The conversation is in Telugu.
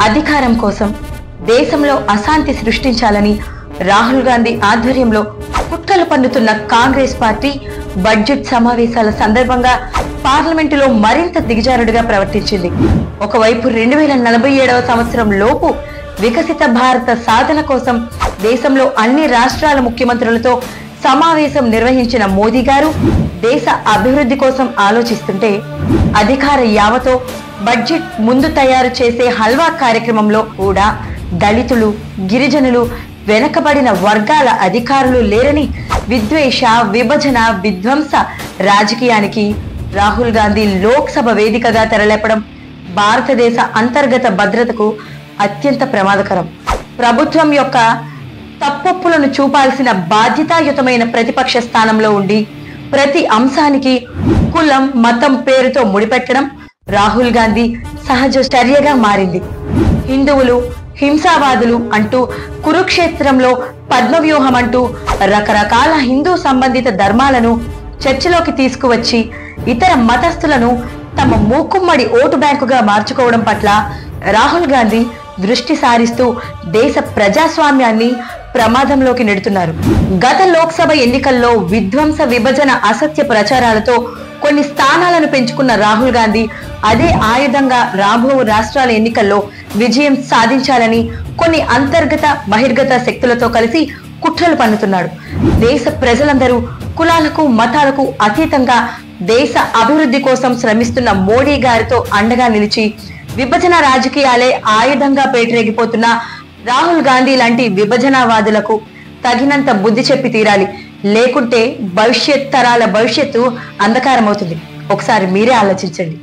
అధికారం కోసం దేశంలో అశాంతి సృష్టించాలని రాహుల్ గాంధీ ఆధ్వర్యంలో కుట్రలు పన్నుతున్న కాంగ్రెస్ పార్టీ బడ్జెట్ సమావేశాల సందర్భంగా పార్లమెంటులో మరింత దిగజారుడుగా ప్రవర్తించింది. ఒకవైపు 2047వ సంవత్సరం లోపు వికసిత భారత సాధన కోసం దేశంలో అన్ని రాష్ట్రాల ముఖ్యమంత్రులతో సమావేశం నిర్వహించిన మోదీ గారు దేశ అభివృద్ధి కోసం ఆలోచిస్తుంటే, అధికార యావతో బడ్జెట్ ముందు తయారు చేసే హల్వా కార్యక్రమంలో కూడా దళితులు, గిరిజనులు, వెనకబడిన వర్గాల అధికారులు లేరని విద్వేష, విభజన, విధ్వంస రాజకీయానికి రాహుల్ గాంధీ లోక్సభ వేదికగా తెరలేపడం భారతదేశ అంతర్గత భద్రతకు అత్యంత ప్రమాదకరం. ప్రభుత్వం యొక్క తప్పొప్పులను చూపాల్సిన బాధ్యతాయుతమైన ప్రతిపక్ష స్థానంలో ఉండి ప్రతి అంశానికి కులం, మతం పేరుతో ముడిపెట్టడం రాహుల్ గాంధీ సహజ చర్యగా మారింది. హిందువులు హింసావాదులు అంటూ, కురుక్షేత్రంలో పద్మవ్యూహం అంటూ రకరకాల హిందూ సంబంధిత ధర్మాలను చర్చలోకి తీసుకువచ్చి ఇతర మతస్థులను తమ మూకుమ్మడి ఓటు బ్యాంకుగా మార్చుకోవడం పట్ల రాహుల్ గాంధీ దృష్టి సారిస్తూ దేశ ప్రజాస్వామ్యాన్ని ప్రమాదంలోకి నెడుతున్నారు. గత లోక్సభ ఎన్నికల్లో విధ్వంస, విభజన, అసత్య ప్రచారాలతో కొన్ని స్థానాలను పెంచుకున్న రాహుల్ గాంధీ అదే ఆయుధంగా రాబో రాష్ట్రాల ఎన్నికల్లో విజయం సాధించాలని కొన్ని అంతర్గత, బహిర్గత శక్తులతో కలిసి కుట్రలు పన్నుతున్నాడు. దేశ ప్రజలందరూ కులాలకు, మతాలకు అతీతంగా దేశ అభివృద్ధి కోసం శ్రమిస్తున్న మోడీ గారితో అండగా నిలిచి విభజన రాజకీయాలే ఆయుధంగా పేటరేగిపోతున్న రాహుల్ గాంధీ లాంటి విభజనవాదులకు తగినంత బుద్ధి చెప్పి తీరాలి. లేకుంటే భవిష్యత్ తరాల భవిష్యత్తు అంధకారం అవుతుంది. ఒకసారి మీరే ఆలోచించండి.